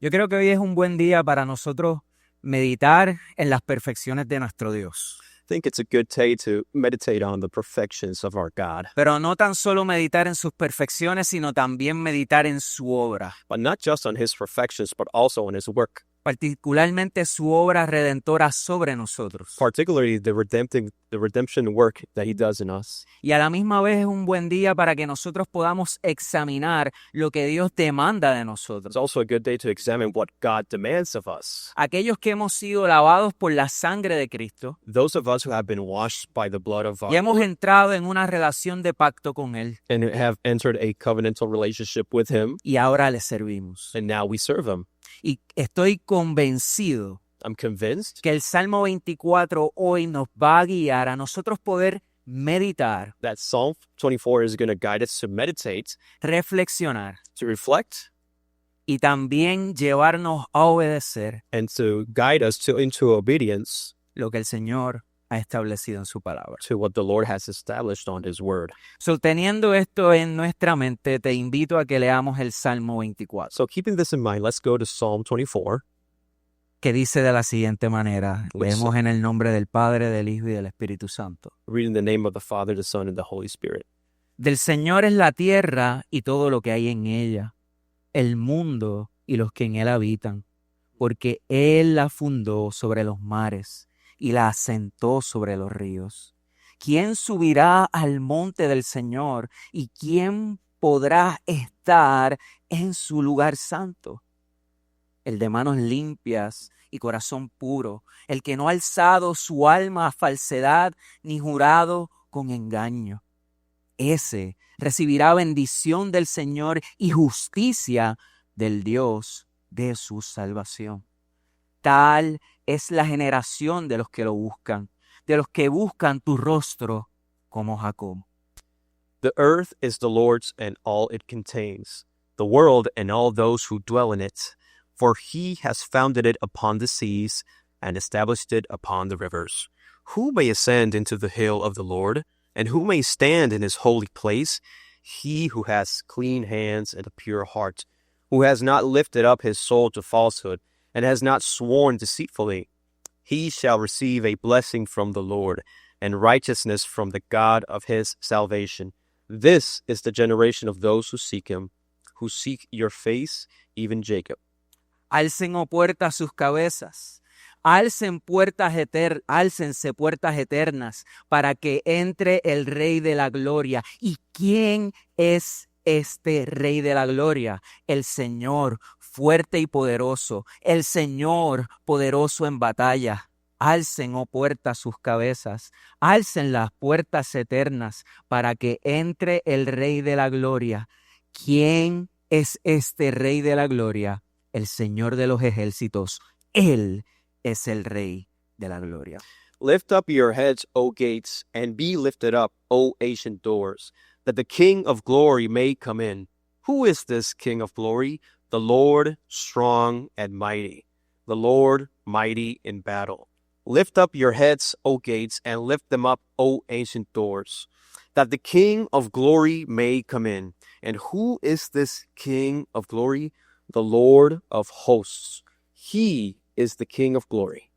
Yo creo que hoy es un buen día para nosotros meditar en las perfecciones de nuestro Dios. I think it's a good day to meditate on the perfections of our God, Pero no tan solo meditar en sus perfecciones, sino también meditar en su obra, but not just on his perfections, but also on his work, particularmente su obra redentora sobre nosotros. particularly the redemption work that he does in us. Y a la misma vez es un buen día para que nosotros podamos examinar lo que Dios demanda de It's nosotros. also a good day to examine what God demands of us. Aquellos que hemos sido lavados por la sangre de Cristo Those of us who have been washed by the blood of y hemos God entrado en una relación de pacto con Él and have entered a covenantal relationship with him, y ahora le servimos. and now we serve him. Y estoy convencido I'm convinced que el Salmo 24 hoy nos va a guiar a nosotros poder meditar, that Psalm 24 is going to guide us to meditate, reflexionar to reflect, y también llevarnos a obedecer and to guide us into obedience lo que el Señor ha establecido en su palabra. to what the Lord has established on his word. So, teniendo esto en nuestra mente, te invito a que leamos el Salmo 24, So keeping this in mind, let's go to Psalm 24, que dice de la siguiente manera. Which- Leemos en el nombre del Padre, del Hijo y del Espíritu Santo. reading the name of the Father, the Son, and the Holy Spirit. Del Señor es la tierra y todo lo que hay en ella, el mundo y los que en él habitan, porque Él la fundó sobre los mares y la asentó sobre los ríos. ¿Quién subirá al monte del Señor y quién podrá estar en su lugar santo? El de manos limpias y corazón puro, el que no ha alzado su alma a falsedad ni jurado con engaño. Ese recibirá bendición del Señor y justicia del Dios de su salvación. Tal es la generación de los que lo buscan, de los que buscan tu rostro como Jacob. The earth is the Lord's and all it contains, the world and all those who dwell in it. For he has founded it upon the seas and established it upon the rivers. Who may ascend into the hill of the Lord? And who may stand in his holy place? He who has clean hands and a pure heart, who has not lifted up his soul to falsehood, and has not sworn deceitfully. He shall receive a blessing from the Lord, and righteousness from the God of his salvation. This is the generation of those who seek him, who seek your face, even Jacob. Alcen, oh puertas, sus cabezas. Álcense puertas eternas para que entre el Rey de la Gloria. ¿Y quién es este Rey de la Gloria? El Señor, fuerte y poderoso, el Señor poderoso en batalla. Alcen, oh puertas, sus cabezas, alcen las puertas eternas para que entre el Rey de la Gloria. ¿Quién es este Rey de la Gloria? El Señor de los ejércitos. Él es el Rey de la Gloria. Lift up your heads, O gates, and be lifted up, O ancient doors, that the King of glory may come in. Who is this King of glory? The Lord strong and mighty, the Lord mighty in battle. Lift up your heads, O gates, and lift them up, O ancient doors, that the King of glory may come in. And who is this King of glory? The Lord of hosts. He is the King of glory.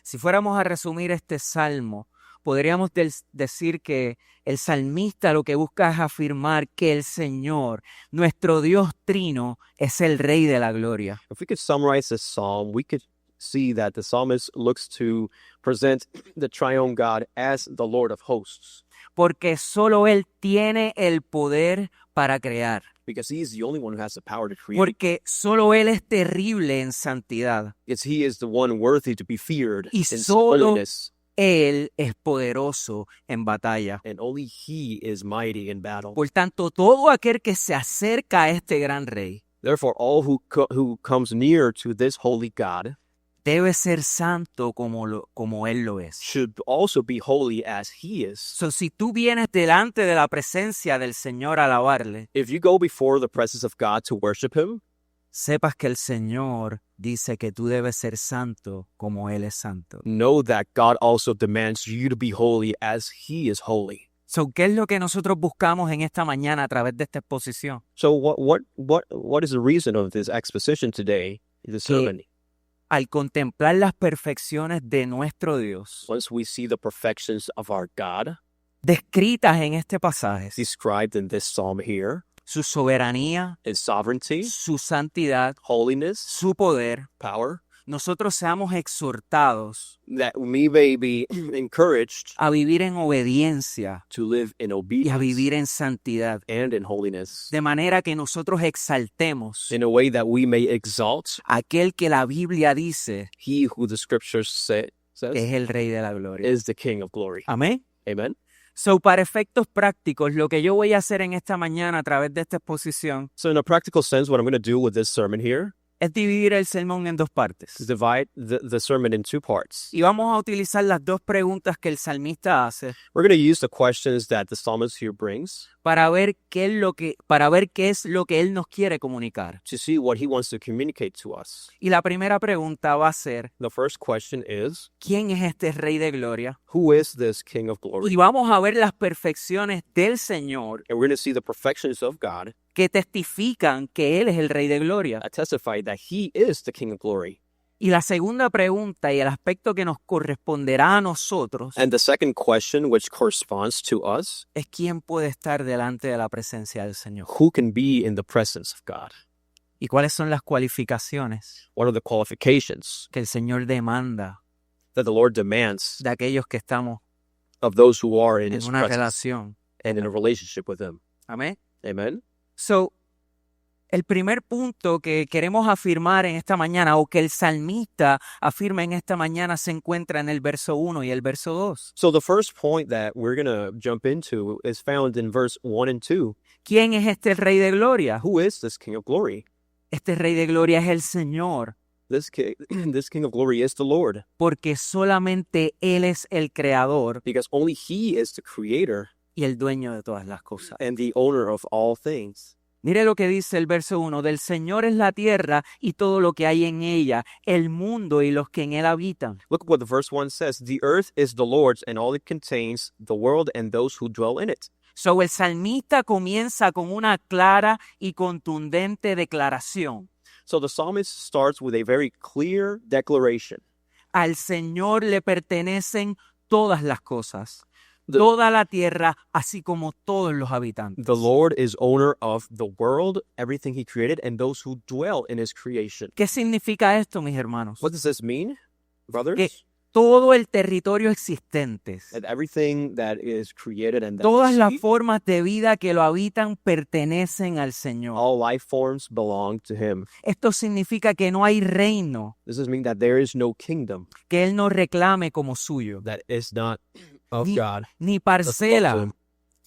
Si fuéramos a resumir este salmo, podríamos decir que el salmista lo que busca es afirmar que el Señor, nuestro Dios trino, es el Rey de la Gloria. If we could summarize this psalm, we could see that the psalmist looks to present the triune God as the Lord of hosts, Porque solo Él tiene el poder para crear. because he is the only one who has the power to create. Porque solo Él es terrible en santidad. Because he is the one worthy to be feared Y in solo holiness, Él es poderoso en batalla. and only he is mighty in battle. Por tanto, todo aquel que se acerca a este gran Rey Therefore, all who comes near to this holy God debe ser santo como Él lo es. should also be holy as he is. So, si tú vienes delante de la presencia del Señor a alabarle, If you go before the presence of God to worship him, sepas que el Señor dice que tú debes ser santo como Él es santo. know that God also demands you to be holy as he is holy. So, ¿qué es lo que nosotros buscamos en esta mañana a través de esta exposición? So what is the reason of this exposition today, the sermon? Al contemplar las perfecciones de nuestro Dios, Once we see the perfections of our God descritas en este pasaje, described in this psalm here, su soberanía, His sovereignty, su santidad, holiness, su poder, power, nosotros seamos exhortados that we may be encouraged a vivir en obediencia to live in y a obedience vivir en santidad, and in holiness, de manera que nosotros exaltemos in a way that we may exalt a aquel que la Biblia dice He who the scriptures que says es el Rey de la Gloria. is the King of glory. Amén. Amen. So, para efectos prácticos, lo que yo voy a hacer en esta mañana a través de esta exposición So in a practical sense, what I'm going to do with this sermon here es dividir el sermón en dos partes. is divide the sermon in two parts. Y vamos a utilizar las dos preguntas que el salmista hace We're going to use the questions that the psalmist here brings para ver qué es lo que él nos quiere comunicar. to see what he wants to communicate to us. Y la primera pregunta va a ser, The first question is, ¿quién es este Rey de Gloria? who is this King of glory? Y vamos a ver las perfecciones del Señor And we're going to see the perfections of God que testifican que Él es el Rey de Gloria. that testify that he is the King of glory. Y la segunda pregunta y el aspecto que nos corresponderá a nosotros And the second question, which corresponds to us, es quién puede estar delante de la presencia del Señor. who can be in the presence of God? ¿Y cuáles son las cualificaciones What are the qualifications que el Señor demanda that the Lord demands de aquellos que estamos of those who are in en his una presence relación? and in a relationship with him? Amén. Amen. So, el primer punto que queremos afirmar en esta mañana o que el salmista afirma en esta mañana se encuentra en el verso 1 y el verso 2. So the first point that we're going to jump into is found in verse 1 and 2. ¿Quién es este Rey de Gloria? Who is this King of glory? Este Rey de Gloria es el Señor, This King of glory is the Lord, porque solamente Él es el creador because only he is the creator y el dueño de todas las cosas. and the owner of all things. Mire lo que dice el verso 1, del Señor es la tierra y todo lo que hay en ella, el mundo y los que en él habitan. Look at what the verse 1 says. The earth is the Lord's and all it contains, the world and those who dwell in it. So, el salmista comienza con una clara y contundente declaración. So the psalmist starts with a very clear declaration. Al Señor le pertenecen todas las cosas, The- toda la tierra, así como todos los habitantes. The Lord is owner of the world, everything he created, and those who dwell in his creation. ¿Qué significa esto, mis hermanos? What does this mean, brothers? Que todo el territorio existente, That everything that is created and that todas we las see, formas de vida que lo habitan pertenecen al Señor. all life forms belong to him. Esto significa que no hay reino This does mean that there is no kingdom que Él no reclame como suyo, that is not of Ni- God. ni That's belong to parcela him.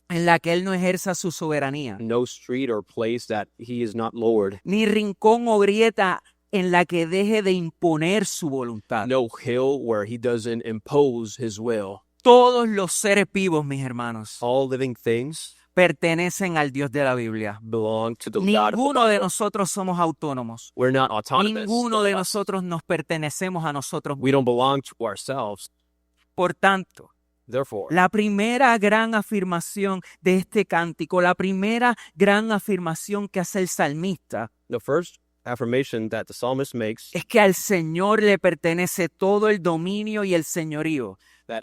en la que Él no ejerza su soberanía, No street or place that he is not Lord. ni rincón o grieta en la que deje de imponer su voluntad. No hill where he doesn't impose his will. Todos los seres vivos, mis hermanos, All living things pertenecen al Dios de la Biblia. belong to the God of the Ninguno de Bible. nosotros somos autónomos. We're not autonomous. Ninguno de nosotros nos pertenecemos a nosotros. We don't belong to ourselves. Por tanto, Therefore, la primera gran afirmación de este cántico, la primera gran afirmación que hace el salmista, the first affirmation that the psalmist makes, es que al Señor le pertenece todo el dominio y el señorío, that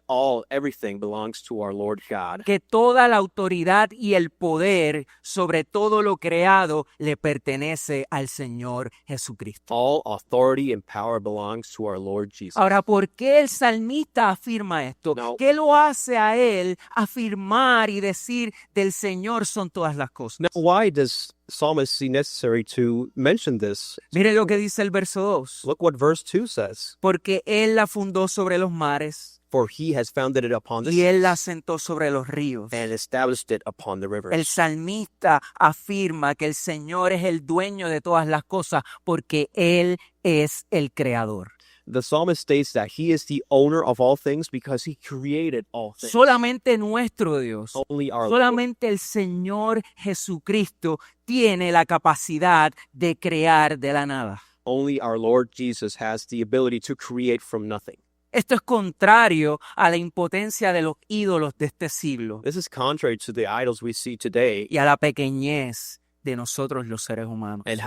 everything belongs to our Lord God. que toda la autoridad y el poder sobre todo lo creado le pertenece al Señor Jesucristo. All authority and power belongs to our Lord Jesus. Ahora, ¿por qué el salmista afirma esto? No. ¿Qué lo hace a él afirmar y decir del Señor son todas las cosas? Now, why does psalmist see necessary to mention this? Mire lo que dice el verso 2. Look what verse 2 says. Porque Él la fundó sobre los mares For he has founded it upon the y Él la seas asentó sobre los ríos. and established it upon the El rivers. salmista afirma que el Señor es el dueño de todas las cosas porque Él es el creador. The psalmist states that he is the owner of all things because he created all things. Solamente nuestro Dios, Only our Lord, solamente el Señor Jesucristo tiene la capacidad de crear de la nada. only our Lord Jesus has the ability to create from nothing. Esto es contrario a la impotencia de los ídolos de este siglo This is contrary to the idols we see today y a la pequeñez de nosotros los seres humanos. and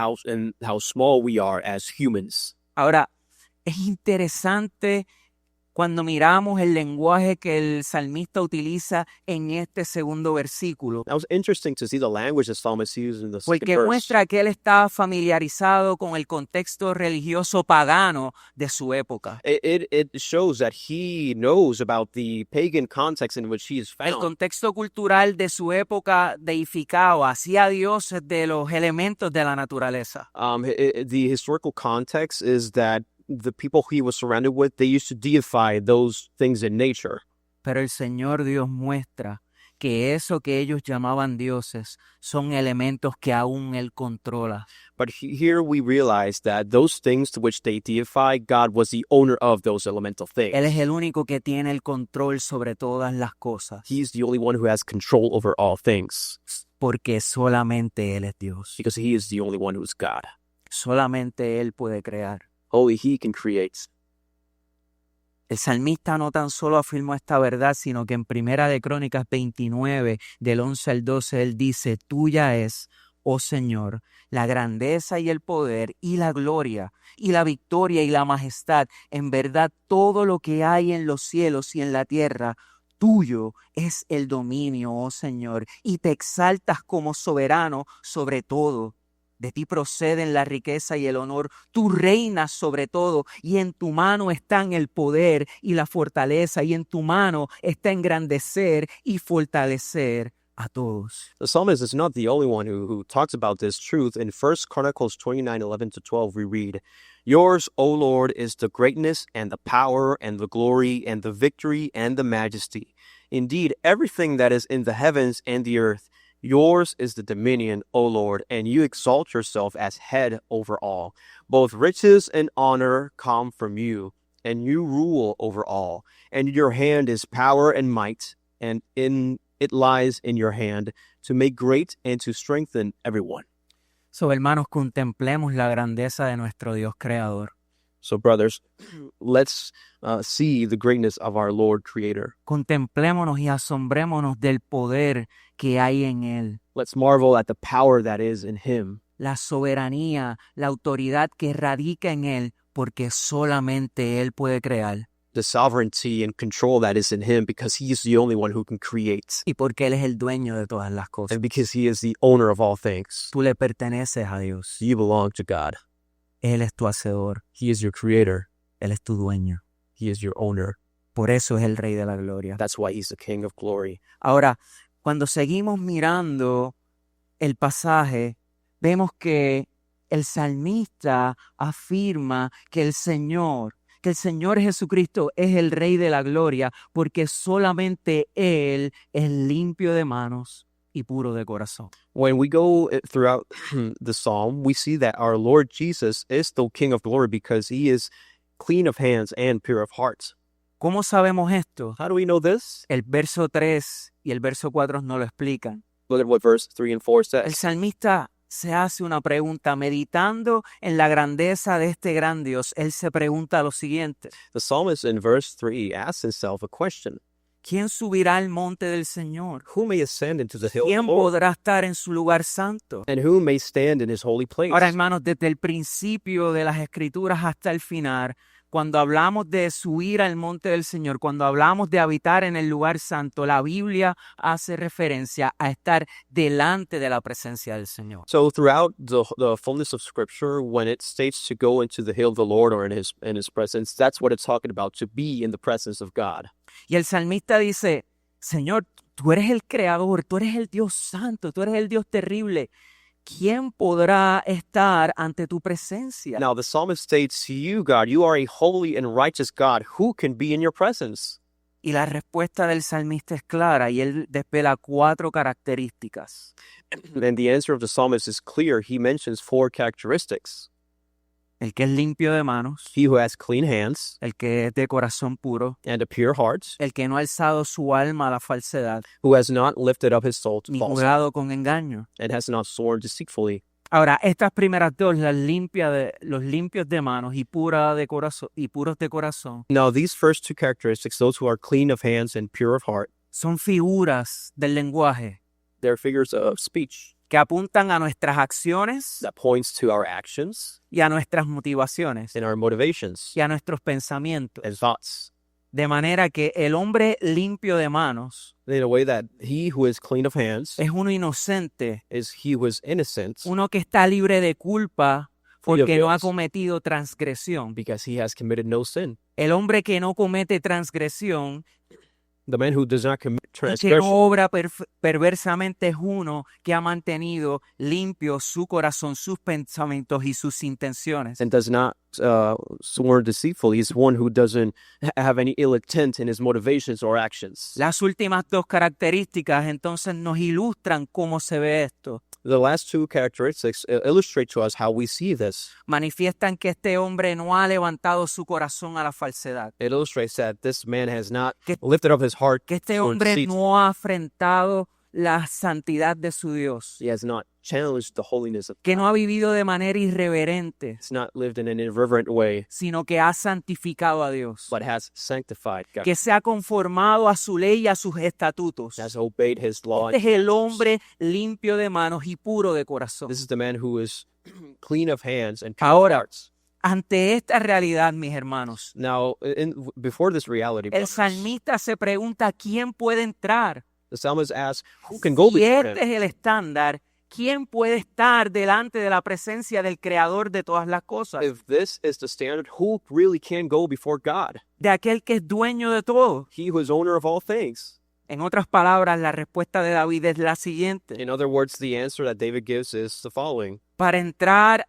how small we are as humans. Ahora, es interesante cuando miramos el lenguaje que el salmista utiliza en este segundo versículo, Now it's interesting to see the language the psalmist used in the second porque verse. muestra que él está familiarizado con el contexto religioso pagano de su época. It shows that he knows about the pagan context in which he is El found. contexto cultural de su época deificaba, hacía dioses de los elementos de la naturaleza. The historical context is that the people he was surrounded with, they used to deify those things in nature. Pero el Señor Dios muestra que eso que ellos llamaban dioses son elementos que aún Él controla. But here we realize that those things to which they deify, God was the owner of those elemental things. Él es el único que tiene el control sobre todas las cosas, He's the only one who has control over all things porque solamente Él es Dios. because he is the only one who is God. Solamente Él puede crear. Only he can create. El salmista no tan solo afirmó esta verdad, sino que en Primera de Crónicas 29, del 11 al 12, él dice, tuya es, oh Señor, la grandeza y el poder y la gloria y la victoria y la majestad. En verdad, todo lo que hay en los cielos y en la tierra, tuyo es el dominio, oh Señor, y te exaltas como soberano sobre todo. De ti proceden la riqueza y el honor. Tú reinas sobre todo y en tu mano están el poder y la fortaleza y en tu mano está engrandecer y fortalecer a todos. The psalmist is not the only one who talks about this truth. In 1 Chronicles 29:11-12, we read, Yours, O Lord, is the greatness and the power and the glory and the victory and the majesty. Indeed, everything that is in the heavens and the earth, yours is the dominion, O Lord, and you exalt yourself as head over all. Both riches and honor come from you, and you rule over all. And your hand is power and might, and it lies in your hand to make great and to strengthen everyone. So, hermanos, contemplemos la grandeza de nuestro Dios creador. So, brothers, let's see the greatness of our Lord Creator. Contemplémonos y asombrémonos del poder que hay en Él. Let's marvel at the power that is in Him, La soberanía, la autoridad que radica en Él, porque solamente Él puede crear. the sovereignty and control that is in Him, because He is the only one who can create, Y porque Él es el dueño de todas las cosas. and because He is the owner of all things. Tú le perteneces a Dios. You belong to God. Él es tu hacedor. He is your creator. Él es tu dueño. He is your owner. Por eso es el Rey de la Gloria. That's why He's the King of glory. Ahora, cuando seguimos mirando el pasaje, vemos que el salmista afirma que el Señor Jesucristo es el Rey de la Gloria, porque solamente Él es limpio de manos y puro de corazón. When we go throughout the psalm, we see that our Lord Jesus is the King of glory because He is clean of hands and pure of heart. ¿Cómo sabemos esto? How do we know this? El verso 3 y el verso 4 nos lo explican. Look at what verse 3 and 4 El says. salmista se hace una pregunta, meditando en la grandeza de este gran Dios. Él se pregunta lo siguiente: The psalmist in verse 3 asks himself a question. ¿quién subirá al monte del Señor? Who may ascend into the hill of the ¿Quién Lord? podrá estar en su lugar santo? And who may stand in His holy place? Ahora, hermanos, desde el principio de las Escrituras hasta el final, cuando hablamos de subir al monte del Señor, cuando hablamos de habitar en el lugar santo, la Biblia hace referencia a estar delante de la presencia del Señor. So throughout the fullness of Scripture, when it states to go into the hill of the Lord or in His presence, that's what it's talking about, to be in the presence of God. Y el salmista dice: Señor, tú eres el creador, tú eres el Dios santo, tú eres el Dios terrible. ¿Quién podrá estar ante tu presencia? Now the psalmist states, to you, God, you are a holy and righteous God. Who can be in your presence? Y la respuesta del salmista es clara y él desvela 4 características. And the answer of the psalmist is clear. He mentions 4 characteristics. El que es limpio de manos, He who has clean hands el que es de corazón puro, and a pure heart, el que no ha alzado su alma a la falsedad, who has not lifted up his soul to ni falsehood, jurado con engaño, and has not sworn deceitfully, Ahora, estas primeras dos, los limpios de manos y puros de corazón, Now, these first two characteristics, those who are clean of hands and pure of heart, son figuras del lenguaje they're figures of speech que apuntan a nuestras acciones that points to our actions y a nuestras motivaciones and our motivations y a nuestros pensamientos. and thoughts. De manera que el hombre limpio de manos In a way that he who is clean of hands es uno inocente, is he who is innocent uno que está libre de culpa Free of porque no ha guilt. cometido transgresión. because he has committed no sin. El hombre que no comete transgresión The man who does not commit y que no transgression obra perversamente es uno que ha mantenido limpio su corazón, sus pensamientos y sus intenciones. and does not sworn deceitfully is one who doesn't have any ill intent in his motivations or actions. Las últimas dos características entonces nos ilustran cómo se ve esto. The last two characteristics illustrate to us how we see this. Manifiestan que este hombre no ha levantado su corazón a la falsedad, It illustrates that this man has not Que- lifted up his heart que este toward hombre deceit. no ha afrentado la santidad de su Dios, He has not challenged the holiness of que God. no ha vivido de manera irreverente, He's not lived in an irreverent way, sino que ha santificado a Dios, but has sanctified God, que se ha conformado a su ley y a sus estatutos. has obeyed his law. Este es el hombre limpio de manos y puro de corazón. This is the man who is clean of hands and pure of Ahora, hearts. ante esta realidad, mis hermanos, Now, before this reality, el brothers, salmista se pregunta quién puede entrar. the psalmist asks, who can go Si before este him? es el estándar, ¿quién puede estar delante de la presencia del Creador de todas las cosas? If this is the standard, who really can go before God? De aquel que es dueño de todo. He who is owner of all things. En otras palabras, la respuesta de David es la siguiente. In other words, the answer that David gives is the following. Para entrar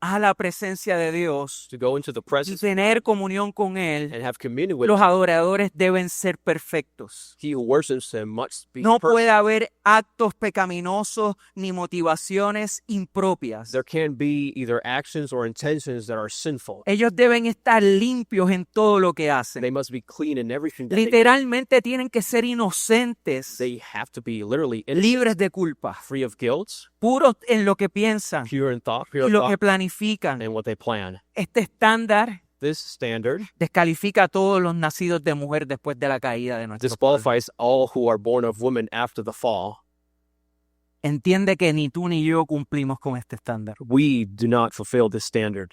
a la presencia de Dios To go into the y presence tener comunión con Él, and have communion with los him, adoradores deben ser perfectos. he who worships him must be No puede perfect. haber actos pecaminosos ni motivaciones impropias. There can be either actions or intentions that are sinful. Ellos deben estar limpios en todo lo que hacen. They must be clean in everything that they do. Literalmente tienen que ser inocentes, They have to be literally innocent, libres de culpa, free of guilt, puros en lo que piensan pure in thought, y lo que planifican. and what they plan. Este estándar This standard descalifica a todos los nacidos de mujer después de la caída de nuestro Padre. disqualifies all who are born of women after the fall. Entiende que ni tú ni yo cumplimos con este estándar. We do not fulfill this standard.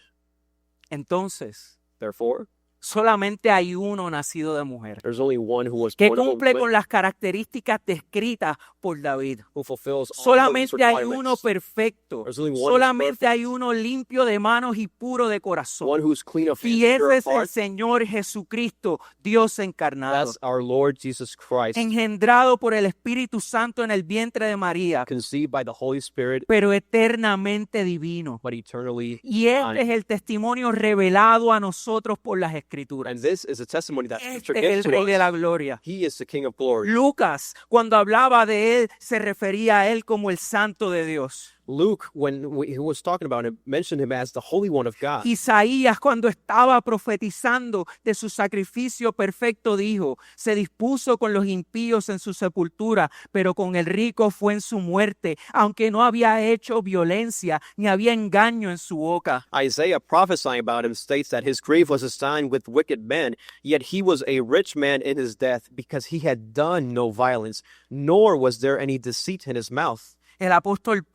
Entonces, Therefore, solamente hay uno nacido de mujer there's only one who was que born of a cumple woman con las características descritas por David. who fulfills all those Solamente hay uno requirements. perfecto. There's only one who's Solamente perfect. hay uno limpio de manos y puro de corazón. One who's clean of hands, Y pure ese of es el heart. Señor Jesucristo, Dios encarnado, That's our Lord Jesus Christ, engendrado por el Espíritu Santo en el vientre de María, conceived by the Holy Spirit, pero eternamente divino. but eternally. Y este es el testimonio revelado a nosotros por las Escrituras. And this is a testimony that Scripture Este es el gives to Rey de la us. Gloria. He is the King of glory. Lucas, cuando hablaba de él, se refería a él como el Santo de Dios. Luke, when he was talking about him, mentioned him as the Holy One of God. Isaías, cuando estaba profetizando de su sacrificio perfecto, dijo, se dispuso con los impíos en su sepultura, pero con el rico fue en su muerte, aunque no había hecho violencia ni había engaño en su boca. Isaiah prophesying about him states that his grave was assigned with wicked men, yet he was a rich man in his death because he had done no violence, nor was there any deceit in his mouth. El apóstol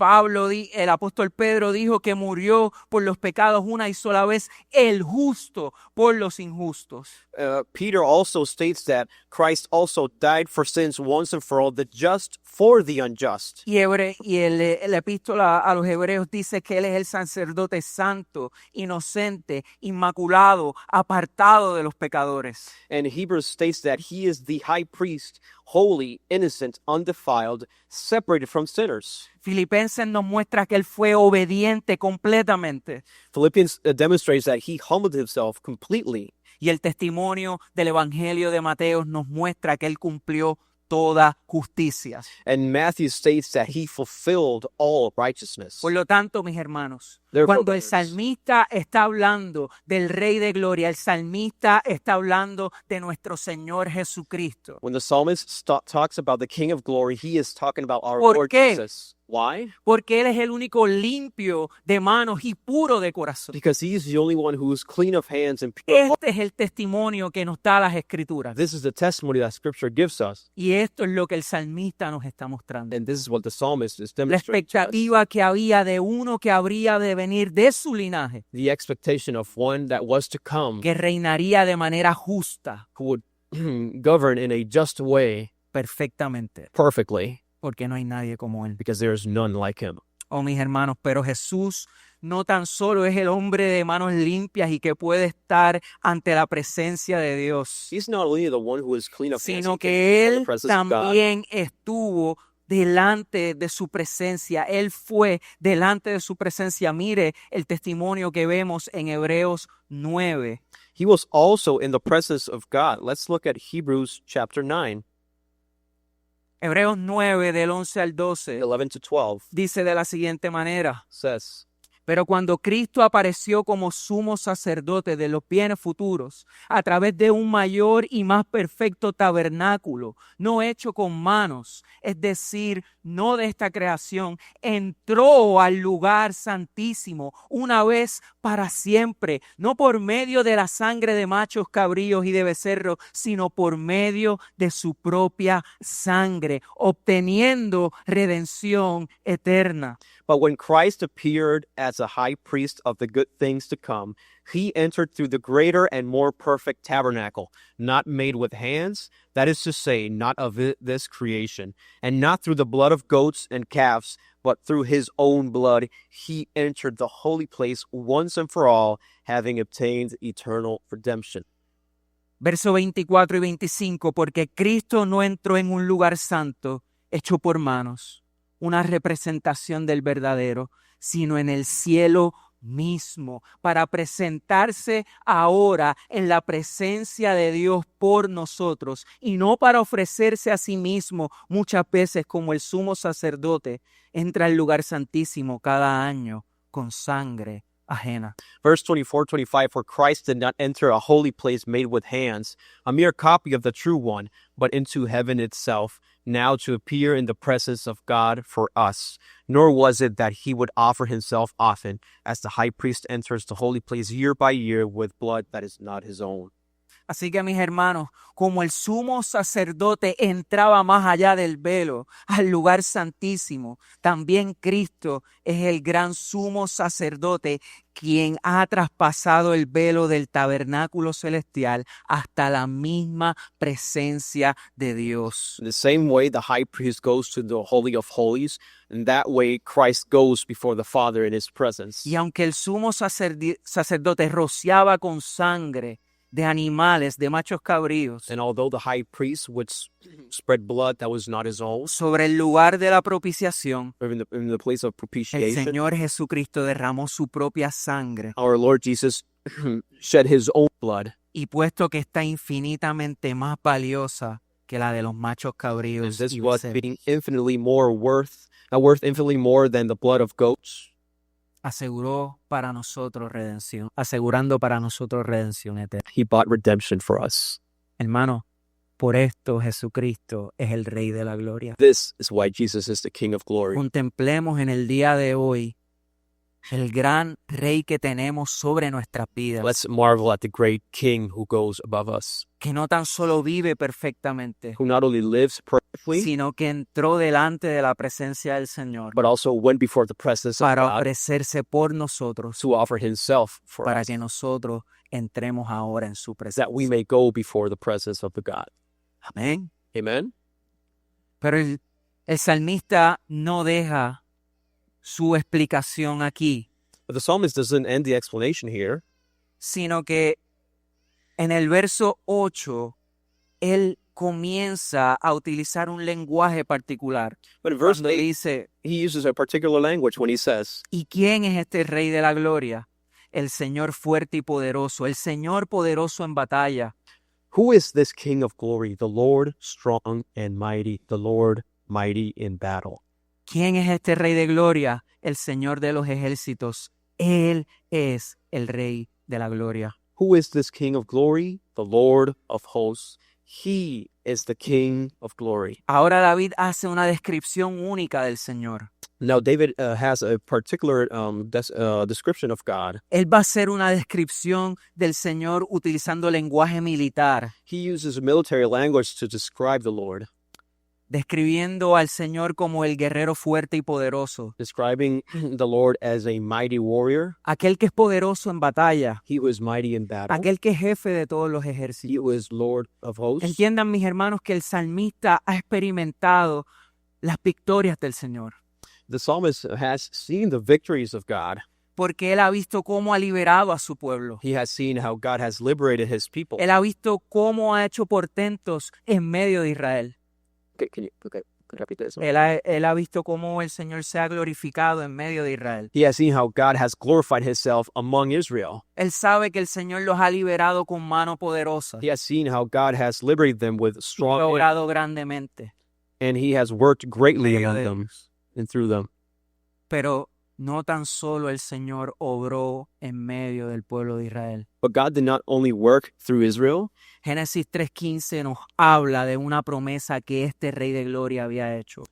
Pedro dijo que murió por los pecados una y sola vez, el justo por los injustos. Peter also states that Christ also died for sins once and for all, the just for the unjust. Y el epístola a los hebreos dice que él es el sacerdote santo, inocente, inmaculado, apartado de los pecadores. And Hebrews states that he is the high priest, holy, innocent, undefiled, separated from sinners. Filipenses nos muestra que él fue obediente completamente. Philippians demonstrates that he humbled himself completely. Y el testimonio del Evangelio de Mateo nos muestra que él cumplió toda justicia. And Matthew states that he fulfilled all righteousness. Por lo tanto, mis hermanos, Therefore, cuando el brothers, salmista está hablando del Rey de Gloria, el salmista está hablando de nuestro Señor Jesucristo. when the psalmist talks about the King of glory, he is talking about our ¿Por Lord qué? Jesus. Why? Porque Él es el único limpio de manos y puro de corazón. Because he's the only one who is clean of hands and pure. Este es el testimonio que nos da las Escrituras. This is the testimony that Scripture gives us. Y esto es lo que el salmista nos está mostrando. And this is what the psalmist is La demonstrating to us. expectativa que había de uno que habría de venir de su linaje, The expectation of one that was to come, que reinaría de manera justa, who would govern in a just way perfectamente, perfectly, porque no hay nadie como Él. because there is none like him. Oh, mis hermanos, pero Jesús no tan solo es el hombre de manos limpias y que puede estar ante la presencia de Dios, He's not only the one who is clean of hands, sino he can que be in Él the presence of God. también estuvo delante de su presencia. Él fue delante de su presencia. Mire el testimonio que vemos en Hebreos 9. He was also in the presence of God. Let's look at Hebrews chapter 9, Hebreos 9 del 11 al 12 11 to 12 dice de la siguiente manera: says, pero cuando Cristo apareció como sumo sacerdote de los bienes futuros, a través de un mayor y más perfecto tabernáculo, no hecho con manos, es decir, no de esta creación, entró al lugar santísimo una vez para siempre, no por medio de la sangre de machos cabríos y de becerros, sino por medio de su propia sangre, obteniendo redención eterna. But when Christ appeared as a high priest of the good things to come, he entered through the greater and more perfect tabernacle, not made with hands, that is to say, not of this creation, and not through the blood of goats and calves, but through his own blood, he entered the holy place once and for all, having obtained eternal redemption. Verso 24 y 25, porque Cristo no entró en un lugar santo hecho por manos, una representación del verdadero, sino en el cielo mismo, para presentarse ahora en la presencia de Dios por nosotros, y no para ofrecerse a sí mismo muchas veces como el sumo sacerdote entra al lugar santísimo cada año con sangre ajena. Verse 24-25, for Christ did not enter a holy place made with hands, a mere copy of the true one, but into heaven itself, now to appear in the presence of God for us. Nor was it that he would offer himself often, as the high priest enters the holy place year by year with blood that is not his own. Así que mis hermanos, como el sumo sacerdote entraba más allá del velo al lugar santísimo, también Cristo es el gran sumo sacerdote quien ha traspasado el velo del tabernáculo celestial hasta la misma presencia de Dios. In the same way, the high priest goes to the Holy of Holies, and that way Christ goes before the Father in his presence. Y aunque el sumo sacerdote rociaba con sangre de animales, de machos cabríos, And although the high priest would spread blood that was not his own, sobre el lugar de la propiciación, or in the place of el propitiation, Señor Jesucristo derramó su propia sangre. our Lord Jesus shed his own blood. Y puesto que está infinitamente más valiosa que la de los machos And cabríos this y blood becerros, being infinitely more worth infinitely more than the blood of goats, asegurando para nosotros redención eterna. he bought redemption for us. Hermano, por esto Jesucristo es el Rey de la Gloria. This is why Jesus is the King of glory. Contemplemos en el día de hoy el gran Rey que tenemos sobre nuestras vidas, Let's marvel at the great King who goes above us, que no tan solo vive perfectamente, who not only lives perfectly, sino que entró delante de la presencia del Señor but also went before the presence of para God ofrecerse por nosotros, to offer himself for para us, que nosotros entremos ahora en su presencia. that we may go before the presence of the God. Amén. Amen? Pero el salmista no deja su explicación aquí, But the psalmist doesn't end the explanation here, sino que en el verso 8, él comienza a utilizar un lenguaje particular. but in verse Cuando 8, dice, he uses a particular language when he says, ¿y quién es este Rey de la Gloria? El Señor fuerte y poderoso, el Señor poderoso en batalla. who is this King of glory? The Lord strong and mighty, the Lord mighty in battle. ¿Quién es este Rey de Gloria? El Señor de los ejércitos. Él es el Rey de la Gloria. Who is this King of glory? The Lord of hosts. He is the King of glory. Ahora David hace una descripción única del Señor. Now, David has a particular description of God. Él va a hacer una descripción del Señor utilizando lenguaje militar, He uses military language to describe the Lord, describiendo al Señor como el guerrero fuerte y poderoso, describing the Lord as a mighty warrior. aquel que es poderoso en batalla, He was mighty in battle. aquel que es jefe de todos los He ejércitos. was Lord of hosts. Entiendan, mis hermanos, que el salmista ha experimentado las victorias del Señor, The psalmist has seen the victories of God. porque él ha visto cómo ha liberado a su pueblo. He has seen how God has liberated his people. Él ha visto cómo ha hecho portentos en medio de Israel. Can you repeat this? Él ha visto cómo el Señor se ha glorificado en medio de Israel. He has seen how God has glorified himself among Israel. Él sabe que el Señor los ha liberado con mano poderosa He has seen how God has liberated them with y strong hand, logrado grandemente. and he has worked greatly Medio among de them and through them. Pero no tan solo el Señor obró en medio del pueblo de Israel. But God did not only work through Israel. Génesis 3:15 nos habla de una promesa que este Rey de Gloria había hecho.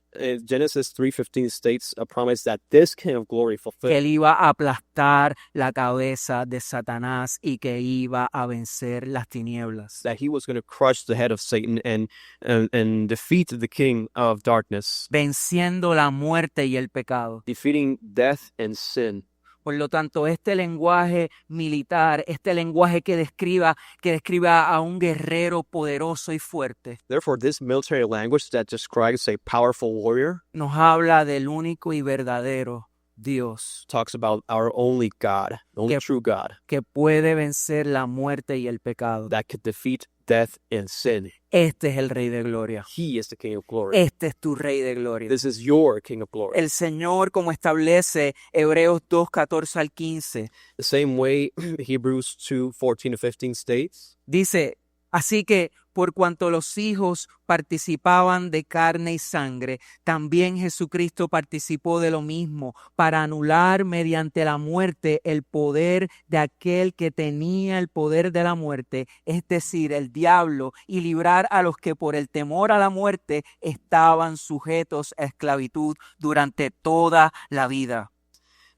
Genesis 3:15 states a promise that this King of Glory Que fulfilled, él iba a aplastar la cabeza de Satanás y que iba a vencer las tinieblas. that he was going to crush the head of Satan and defeat the king of darkness, Venciendo la muerte y el pecado. defeating death and sin. Por lo tanto, este lenguaje militar, este lenguaje que describa a un guerrero poderoso y fuerte, Therefore, this military language that describes a powerful warrior nos habla del único y verdadero Dios talks about our only God, the only Que- true God, que puede vencer la muerte y el pecado. that could defeat death and sin. Este es el Rey de Gloria. He is the King of Glory. Este es tu Rey de Gloria. This is your King of Glory. El Señor, como establece Hebreos 2, 14 al 15, The same way Hebrews 2:14-15 states, dice, así que por cuanto los hijos participaban de carne y sangre, también Jesucristo participó de lo mismo para anular mediante la muerte el poder de aquel que tenía el poder de la muerte, es decir, el diablo, y librar a los que por el temor a la muerte estaban sujetos a esclavitud durante toda la vida.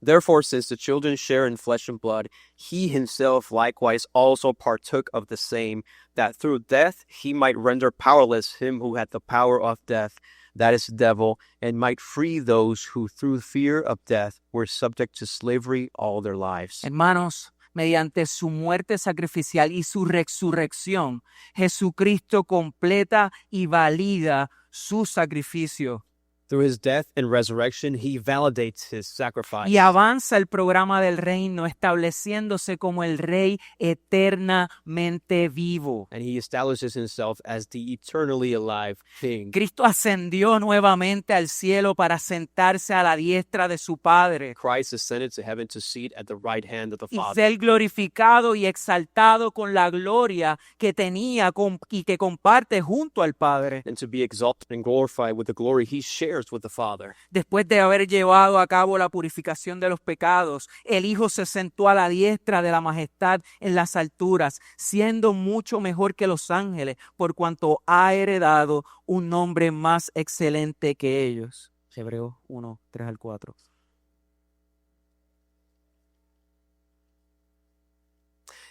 Therefore, since the children share in flesh and blood, he himself likewise also partook of the same, that through death he might render powerless him who had the power of death, that is the devil, and might free those who through fear of death were subject to slavery all their lives. Hermanos, mediante su muerte sacrificial y su resurrección, Jesucristo completa y valida su sacrificio Through his death and resurrection, he validates his sacrifice. y avanza el programa del reino, estableciéndose como el Rey eternamente vivo. And he establishes himself as the eternally alive King. Cristo ascendió nuevamente al cielo para sentarse a la diestra de su Padre Christ ascended to heaven to sit at the right hand of the y Father, ser glorificado y exaltado con la gloria que tenía y que comparte junto al Padre. and to be exalted and glorified with the glory he shares with the Father. Después de haber llevado a cabo la purificación de los pecados, el Hijo se sentó a la diestra de la majestad en las alturas, siendo mucho mejor que los ángeles, por cuanto ha heredado un nombre más excelente que ellos. Hebreos 1, 3 al 4.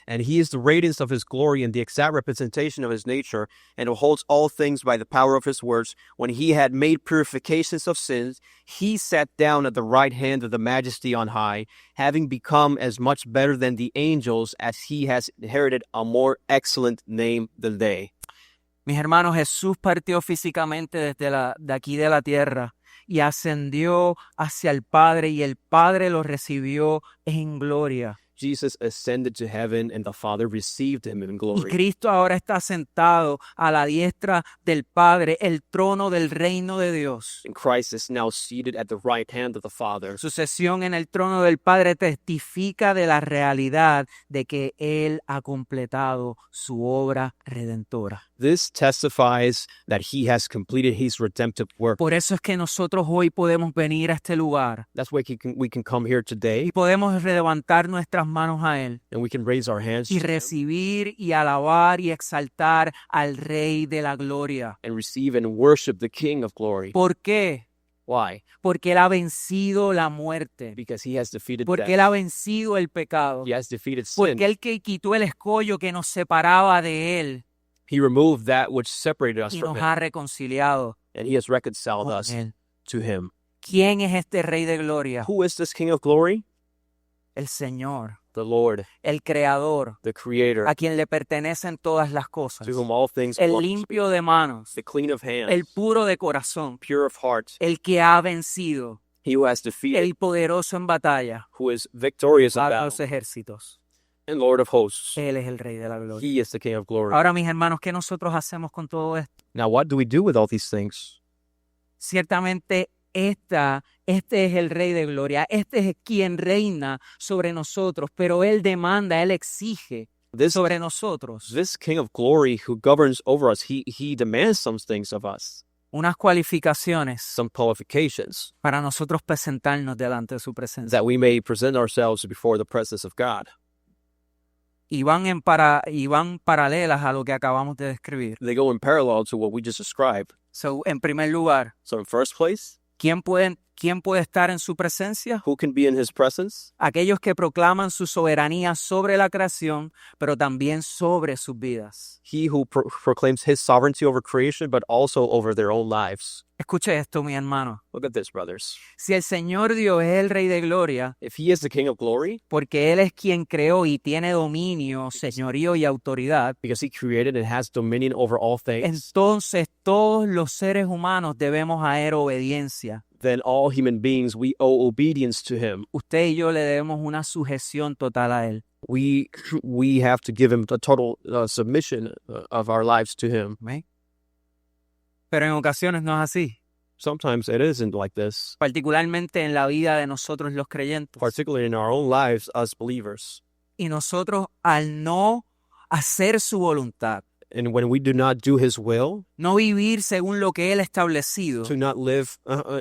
And he is the radiance of his glory and the exact representation of his nature, and who holds all things by the power of his words. When he had made purifications of sins, he sat down at the right hand of the Majesty on high, having become as much better than the angels as he has inherited a more excellent name than they. Mis hermanos, Jesús partió físicamente de aquí de la tierra y ascendió hacia el Padre, y el Padre lo recibió en gloria. Jesus ascended to heaven, and the Father received him in Y glory. Cristo ahora está sentado a la diestra del Padre, el trono del reino de Dios. And Christ is now seated at the right hand of the Father. Su sesión en el trono del Padre testifica de la realidad de que Él ha completado su obra redentora. This testifies that he has completed his redemptive work. Por eso es que nosotros hoy podemos venir a este lugar That's why we can come here today, y podemos levantar nuestras manos a Él and we can raise our hands y to him recibir y alabar y exaltar al Rey de la Gloria. and receive and worship the King of glory. ¿Por qué? Why? Porque Él ha vencido la muerte. Because he has defeated Porque death. Él ha vencido el pecado. He has defeated sin. Porque Él que quitó el escollo que nos separaba de Él He removed that which separated us y from nos him. ha reconciliado And he has reconciled con us Él. to him. ¿Quién es este Rey de Gloria? Who is this King of glory? El Señor, The Lord, el Creador, the Creator, a quien le pertenecen todas las cosas. to whom all things El belong, limpio de manos, the clean of hands, el puro de corazón, pure of heart, el que ha vencido, he who has defeated, el poderoso en batalla, who is victorious in a battle, los ejércitos. and Lord of hosts. Él es el Rey de la Gloria. He is the King of glory. Ahora, mis hermanos, ¿qué nosotros hacemos con todo esto? Now, what do we do with all these things? Ciertamente, este es el Rey de Gloria. Este es quien reina sobre nosotros, pero Él demanda, Él exige This sobre nosotros this King of glory who governs over us, he demands some things of us, unas cualificaciones some qualifications, para nosotros presentarnos delante de su presencia. that we may present ourselves before the presence of God. Y van paralelas a lo que acabamos de describir. They go in parallel to what we just described. So, en primer lugar, So in first place, ¿quién puede estar en su presencia? who can be in his presence? Aquellos que proclaman su soberanía sobre la creación, pero también sobre sus vidas. He who proclaims his sovereignty over creation, but also over their own lives. Escuche esto, mi hermano. Look at this, brothers. Si el Señor Dios es el Rey de Gloria, If he is the King of glory, porque Él es quien creó y tiene dominio, señorío y autoridad, because he created and has dominion over all things, entonces todos los seres humanos debemos a Él obediencia. then all human beings, we owe obedience to him. Usted y yo le debemos una sujeción total a Él. We have to give him a total submission of our lives to him. ¿Ve? Pero en ocasiones no es así, Sometimes it isn't like this, particularmente en la vida de nosotros los creyentes. particularly in our own lives as believers. Y nosotros, al no hacer su voluntad, And when we do not do his will, no vivir según lo que Él ha establecido, to not live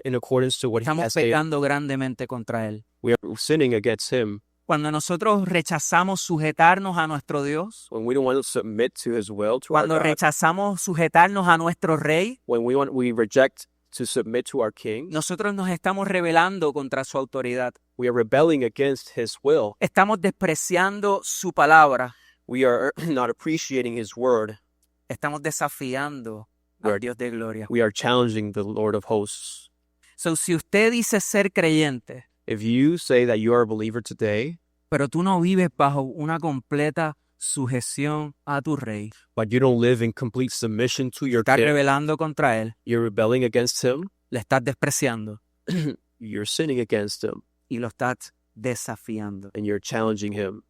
in accordance to what he estamos has stated, pecando grandemente contra Él. we are sinning against him. Cuando nosotros rechazamos sujetarnos a nuestro Dios, When we don't want to submit to his will, to our cuando God, rechazamos sujetarnos a nuestro Rey, when we reject to submit to our King, nosotros nos estamos rebelando contra su autoridad. we are rebelling against his will. Estamos despreciando su palabra. We are not appreciating his word. Estamos desafiando We al are, Dios de gloria. we are challenging the Lord of hosts. So, si usted dice ser creyente, If you say that you are a believer today, pero tú no vives bajo una completa sujeción a tu Rey, but you don't live in complete submission to your estás King, rebelando contra Él, you're rebelling against him, le estás despreciando you're sinning against him, y lo estás desafiando. and you're challenging him.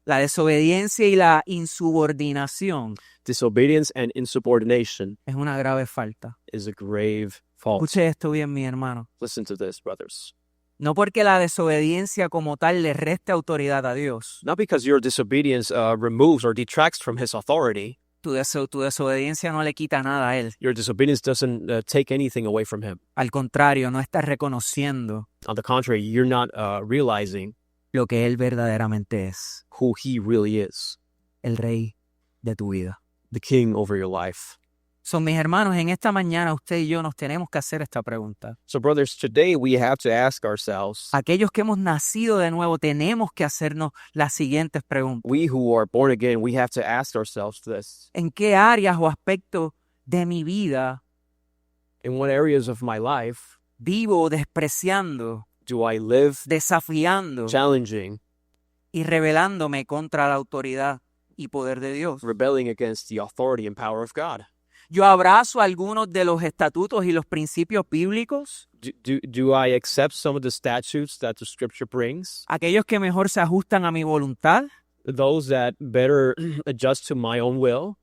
La desobediencia y la insubordinación Disobedience and insubordination es una grave falta. is a grave fault. Escuche esto bien, mi hermano. Listen to this, brothers. No porque la desobediencia como tal le reste autoridad a Dios. Not because your disobedience removes or detracts from his authority. Tu desobediencia no le quita nada a Él. Your disobedience doesn't take anything away from him. Al contrario, no estás reconociendo On the contrary, you're not realizing lo que Él verdaderamente es. who he really is, El Rey de tu vida. the King over your life. Son mis hermanos, en esta mañana usted y yo nos tenemos que hacer esta pregunta. So, brothers, today we have to ask ourselves, Aquellos que hemos nacido de nuevo tenemos que hacernos las siguientes preguntas. we who are born again, we have to ask ourselves this. ¿En qué áreas o aspectos de mi vida In what areas of my life vivo despreciando, do I live desafiando challenging, y rebelándome contra la autoridad y poder de Dios? rebelling against the authority and power of God? Yo abrazo algunos de los estatutos y los principios bíblicos, Do I accept some of the statutes that the scripture brings? aquellos que mejor se ajustan a mi voluntad, Those that better adjust to my own will?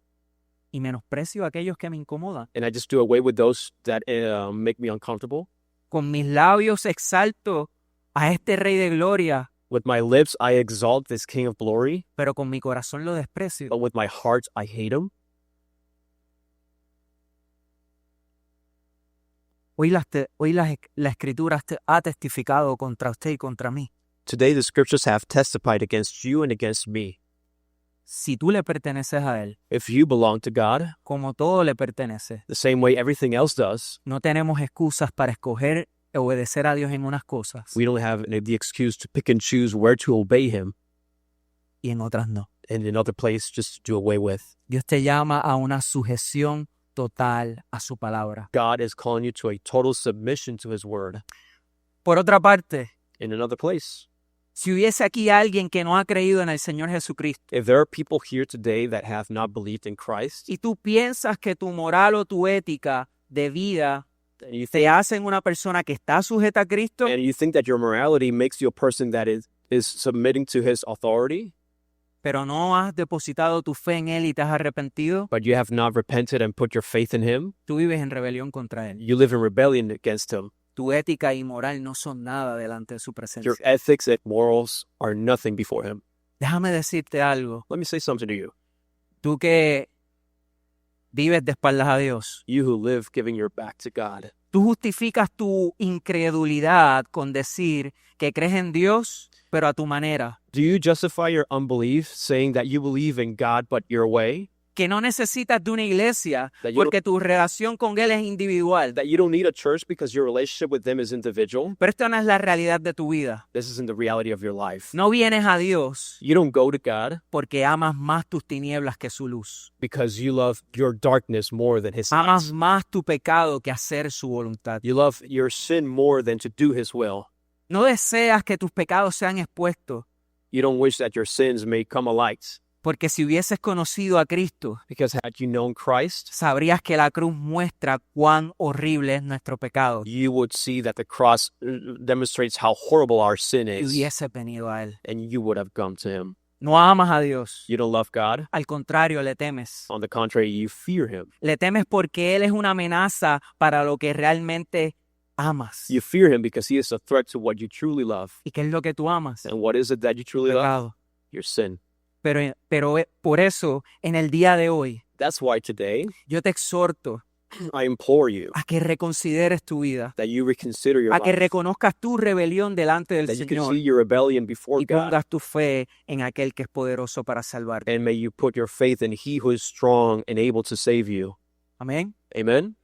y menosprecio aquellos que me incomodan. And I just do away with those that make me uncomfortable? Con mis labios exalto a este Rey de Gloria, With my lips, I exalt this King of glory, pero con mi corazón lo desprecio. but with my heart, I hate him. Hoy la Escritura ha testificado contra usted y contra mí. Today, the scriptures have testified against you and against me. si tú le perteneces a Él, If you belong to God, como todo le pertenece, the same way everything else does, no tenemos excusas para escoger obedecer a Dios en unas cosas we don't have the excuse to pick and choose where to obey Him, y en otras no. and in other place just to do away with. Dios te llama a una sujeción total a su palabra. God is calling you to a total submission to His word. Por otra parte, In another place, si hubiese aquí alguien que no ha creído en el Señor Jesucristo if there are people here today that have not believed in Christ, y tú piensas que tu moral o tu ética de vida and you te hacen una persona que está sujeta a Cristo, think that your morality makes you a person that is submitting to His authority, pero no has depositado tu fe en Él y te has arrepentido, but you have not repented and put your faith in Him, tú vives en rebelión contra Él. you live in rebellion against Him. Tu ética y moral no son nada delante de su presencia. Your ethics and morals are nothing before Him. Déjame decirte algo. Let me say something to you. Tú que vives de espaldas a Dios, You who live giving your back to God. tú justificas tu incredulidad con decir que crees en Dios, pero a tu manera. Do you justify your unbelief saying that you believe in God but your way? Que no necesitas de una iglesia That you porque tu relación con Él es individual. That you don't need a church because your relationship with Him is individual? Pero esto no es la realidad de tu vida. This isn't the reality of your life. No vienes a Dios You don't go to God porque amas más tus tinieblas que su luz. because you love your darkness more than His Amas light. más tu pecado que hacer su voluntad. You love your sin more than to do His will. No deseas que tus pecados sean expuestos, You don't wish that your sins may come alight. porque si hubieses conocido a Cristo, Because had you known Christ, sabrías que la cruz muestra cuán horrible es nuestro pecado you would see that the cross demonstrates how horrible our sin y is, hubiese venido a Él. and you would have come to Him. No amas a Dios. You don't love God. Al contrario, le temes. On the contrary, you fear Him. Le temes porque Él es una amenaza para lo que realmente amas. You fear Him because He is a threat to what you truly love. ¿Y qué es lo que tú amas? And what is it that you truly love? Pecado. Your sin. Pero por eso, en el día de hoy, That's why today yo te exhorto I implore you a que reconsideres tu vida, that you reconsider your a que life, reconozcas tu rebelión delante del that you can Señor see your rebellion before y God, pongas tu fe en aquel que es poderoso para salvarte. and may you put your faith in He who is strong and able to save you. Amén. Amen?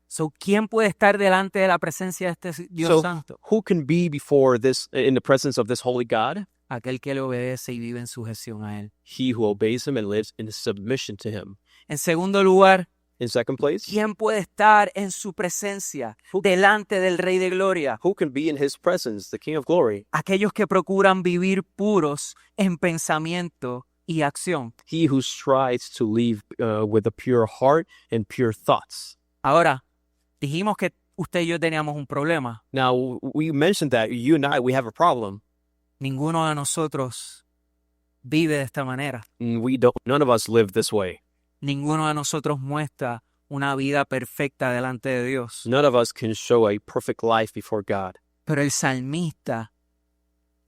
So, ¿quién puede estar delante de la presencia de este Dios So, Santo? who can be before this, in the presence of this holy God? Aquel que le obedece y vive en sujeción a Él. He who obeys Him and lives in submission to Him. En segundo lugar, In second place, ¿quién puede estar en su presencia delante del Rey de Gloria? who can be in His presence, the King of glory? Aquellos que procuran vivir puros en pensamiento y acción. He who strives to live with a pure heart and pure thoughts. Ahora, dijimos que usted y yo teníamos un problema. Now, we mentioned that you and I, we have a problem. Ninguno de nosotros vive de esta manera. None of us live this way. Ninguno de nosotros muestra una vida perfecta delante de Dios. None of us can show a perfect life before God. Pero el salmista,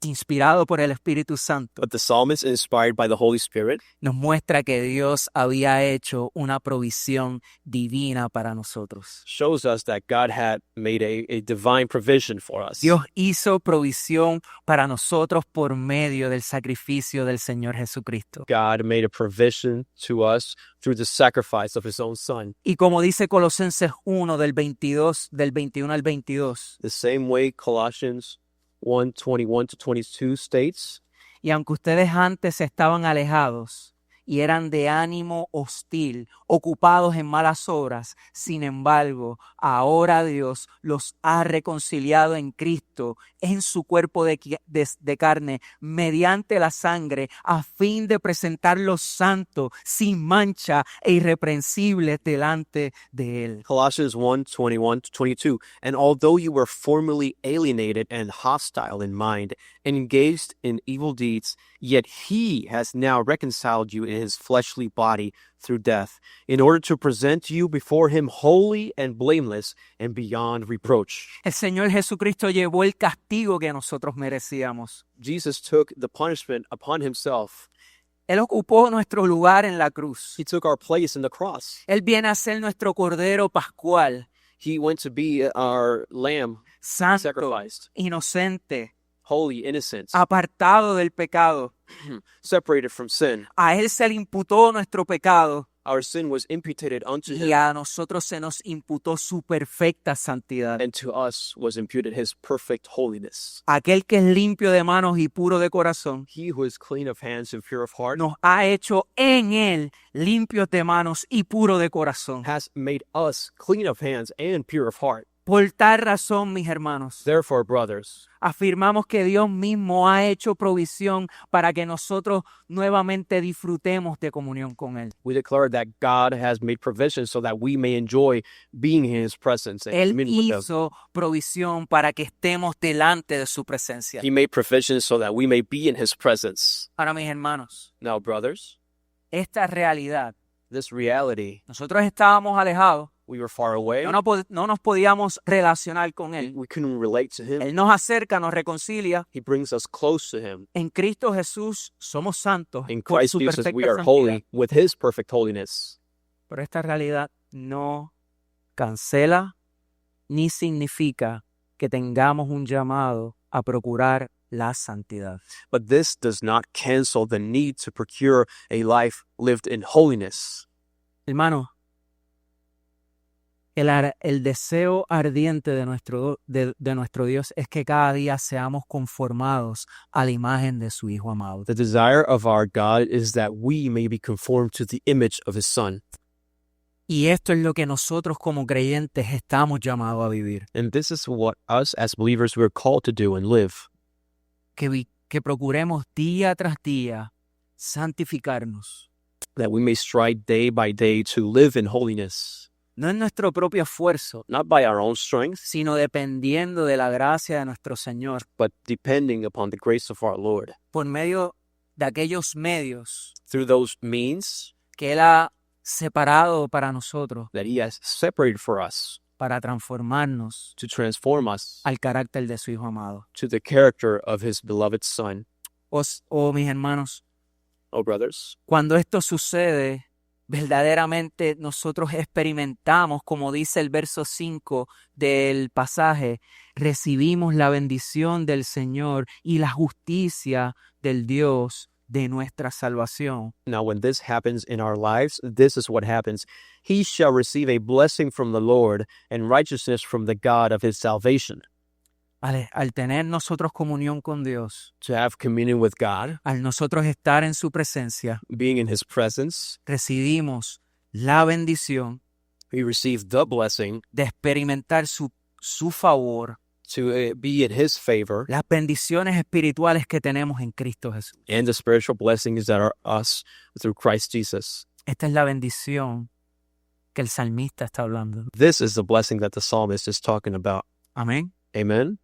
inspirado por el Espíritu Santo, But the psalmist, inspired by the Holy Spirit, nos muestra que Dios había hecho una provisión divina para nosotros. shows us that God had made a divine provision for us. Dios hizo provisión para nosotros por medio del sacrificio del Señor Jesucristo. God made a provision to us through the sacrifice of His own Son. Y como dice Colosenses 1 del 21 al 22, The same way Colossians 1:21-22 states, y aunque ustedes antes estaban alejados y eran de ánimo hostil, ocupados en malas obras, sin embargo, ahora Dios los ha reconciliado en Cristo, en su cuerpo de carne, mediante la sangre, a fin de presentarlos santos, sin mancha e irreprensibles delante de Él. Colossians 1:21-22, and although you were formerly alienated and hostile in mind and engaged in evil deeds, yet He has now reconciled you in His fleshly body through death, in order to present you before Him holy and blameless and beyond reproach. El Señor Jesucristo llevó el castigo que nosotros merecíamos. Jesus took the punishment upon Himself. Él ocupó nuestro lugar en la cruz. He took our place in the cross. Él viene a ser nuestro Cordero Pascual, He went to be our lamb santo, sacrificed, inocente, holy, innocent, apartado del pecado. separated from sin. A él se le imputó nuestro pecado Our sin was imputed unto y him, a nosotros se nos imputó su perfecta santidad. and to us was imputed his perfect holiness. Aquel que es limpio de manos y puro de corazón He who is clean of hands and pure of heart nos ha hecho en él limpios de manos y puro de corazón. has made us clean of hands and pure of heart. Por tal razón, mis hermanos, Therefore, brothers, afirmamos que Dios mismo ha hecho provisión para que nosotros nuevamente disfrutemos de comunión con Él. we declare that God has made provision so that we may enjoy being in his presence and Él commune with him. hizo provisión para que estemos delante de su presencia. He made provision so that we may be in his presence. Ahora, mis hermanos, Now, brothers, esta realidad, this reality, nosotros estábamos alejados, we were far away. no nos podíamos relacionar con Él. We couldn't relate to him. Él nos acerca, nos reconcilia. He brings us close to him. En Cristo Jesús somos santos In por Christ su Jesus, perfecta we are santidad. holy with his perfect holiness. Pero esta realidad no cancela ni significa que tengamos un llamado a procurar la santidad. But this does not cancel the need to procure a life lived in holiness. Hermano, el deseo ardiente de nuestro Dios es que cada día seamos conformados a la imagen de su Hijo amado. The desire of our God is that we may be conformed to the image of his Son. Y esto es lo que nosotros como creyentes estamos llamados a vivir. And this is what us as believers we're called to do and live. Que procuremos día tras día santificarnos. That we may strive day by day to live in holiness. No en nuestro propio esfuerzo, Not by our own strength, sino dependiendo de la gracia de nuestro Señor, but depending upon the grace of our Lord. por medio de aquellos medios Through those means que Él ha separado para nosotros, that he has separated for us para transformarnos to transform us al carácter de su Hijo amado. to the character of his beloved Son. Mis hermanos, Oh, brothers, cuando esto sucede, verdaderamente nosotros experimentamos, como dice el verso 5 del pasaje, recibimos la bendición del Señor y la justicia del Dios de nuestra salvación. now when this happens in our lives, this is what happens. He shall receive a blessing from the Lord and righteousness from the God of his salvation. Al tener nosotros comunión con Dios, To have communion with God, al nosotros estar en su presencia, being in his presence, recibimos la bendición we receive the blessing de experimentar su favor, to be in his favor las bendiciones espirituales que tenemos en Cristo Jesús. and the spiritual blessings that are us through Christ Jesus. Esta es la bendición que el salmista está hablando. This is the blessing that the psalmist is talking about. Amén. Amen.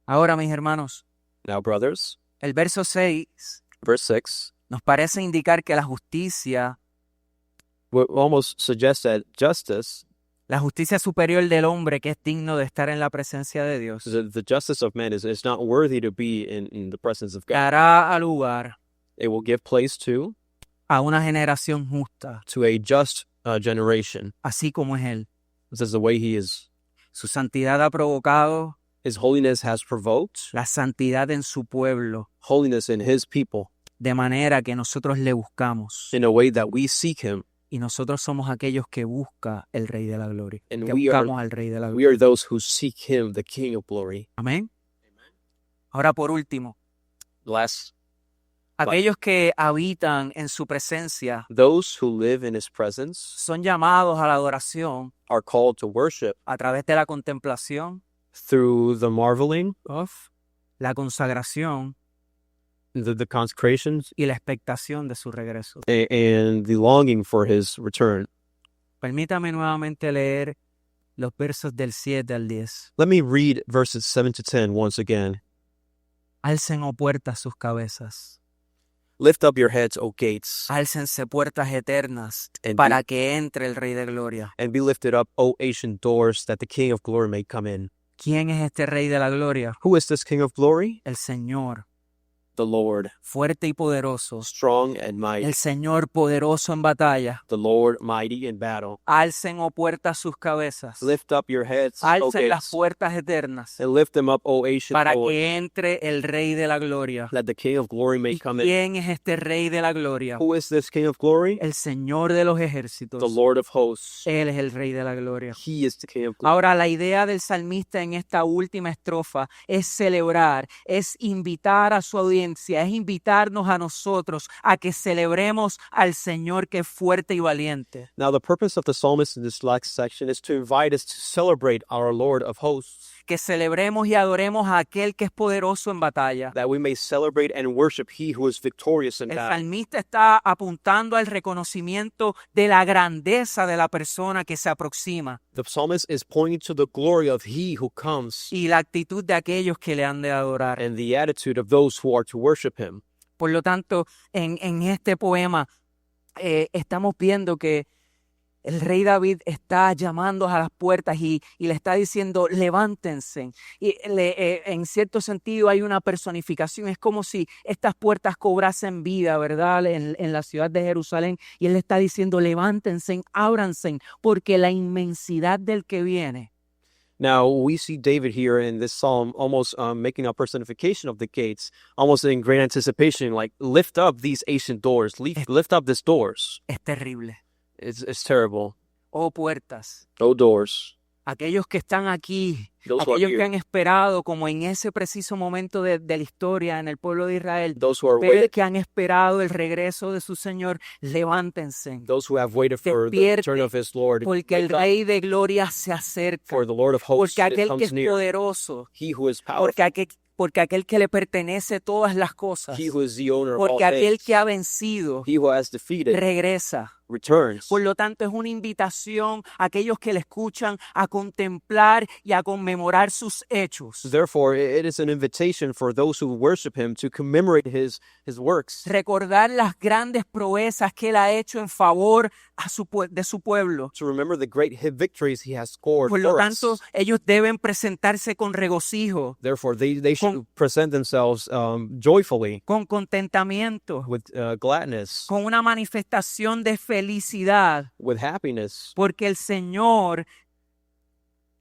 Ahora, mis hermanos, Now, brothers, el verso 6 verse 6 nos parece indicar que la justicia almost suggests that justice, la justicia superior del hombre que es digno de estar en la presencia de Dios, the justice of man is not worthy to be in the presence of God. dará lugar It will give place a una generación justa, to a just generation. así como es Él. This is the way he is. Su santidad ha provocado His holiness has provoked la santidad en su pueblo, holiness in his people de manera que nosotros le buscamos. in a way that we seek him. Y nosotros somos aquellos que busca el Rey de la Gloria. And Que we are- buscamos al Rey de la We Gloria. are those who seek him, the King of glory. Amén. Ahora, por último, Last, aquellos que habitan en su presencia those who live in his presence son llamados a la adoración are called to worship a través de la contemplación, through the marveling, la consagración the consecrations, y la expectación de su regreso. and the longing for his return. Permítame nuevamente leer los versos del 7 al 10. Let me read verses 7 to 10 once again. Alcen, oh puertas, sus cabezas. Lift up your heads, O gates, Álcense puertas eternas and para que entre el Rey de Gloria. be lifted up, O ancient doors, that the King of glory may come in. ¿Quién es este Rey de la Gloria? Who is this King of glory? El Señor, the Lord, fuerte y poderoso, strong and mighty, el Señor poderoso en batalla. the Lord mighty in battle. Alcen, oh puertas, sus cabezas. Lift up your heads, O Alcen las gates, puertas eternas and lift them up, O ancient para doors, que entre el Rey de la Gloria. that the King of glory may ¿Y come in. quién es este Rey de la Gloria? Who is this King of glory? El Señor de los The ejércitos. Lord of hosts. Él es el Rey de la Gloria. He is the King of glory. Ahora, la idea del salmista en esta última estrofa es celebrar, es invitar a su audiencia, es invitarnos a nosotros a que celebremos al Señor que es fuerte y valiente. Now, the purpose of the psalmist in this last section is to invite us to celebrate our Lord of hosts, Que celebremos y adoremos a aquel que es poderoso en batalla. that we may celebrate and worship He who is victorious in El battle. salmista está apuntando al reconocimiento de la grandeza de la persona que se aproxima The psalmist is pointing to the glory of He who comes y la actitud de aquellos que le han de adorar. and the attitude of those who are to worship Him. Por lo tanto, en este poema estamos viendo que el rey David está llamando a las puertas y le está diciendo, levántense. Y en cierto sentido hay una personificación. Es como si estas puertas cobrasen vida, ¿verdad? En la ciudad de Jerusalén. Y él le está diciendo, levántense, ábranse, porque la inmensidad del que viene. Now, we see David here in this psalm almost making a personification of the gates, almost in great anticipation, like, lift up these ancient doors, lift up these doors. Es terrible. It's terrible. Oh, puertas. Oh, doors. Aquellos que están aquí, Those who are aquellos que here, han esperado, como en ese preciso momento de la historia en el pueblo de Israel, those who are ver waiting, que han esperado el regreso de su Señor, levántense, those who have waited for the Despierte, return of His Lord, porque el wake up, Rey de Gloria se acerca, for the Lord of hosts porque aquel que comes es near. poderoso, He who is powerful, porque aquel que le pertenece todas las cosas, He who is the owner of all porque aquel things, que ha vencido, He who has defeated, regresa. returns. Por lo tanto, es una invitación a aquellos que le escuchan a contemplar y a conmemorar sus hechos. Therefore, it is an invitation for those who worship Him to commemorate His works, Recordar las grandes proezas que Él ha hecho en favor de su pueblo. to remember the great victories He has scored Por lo for tanto, us. ellos deben presentarse con regocijo, Therefore, they should present themselves joyfully, con contentamiento, with gladness, con una manifestación de felicidad, with happiness, porque el Señor,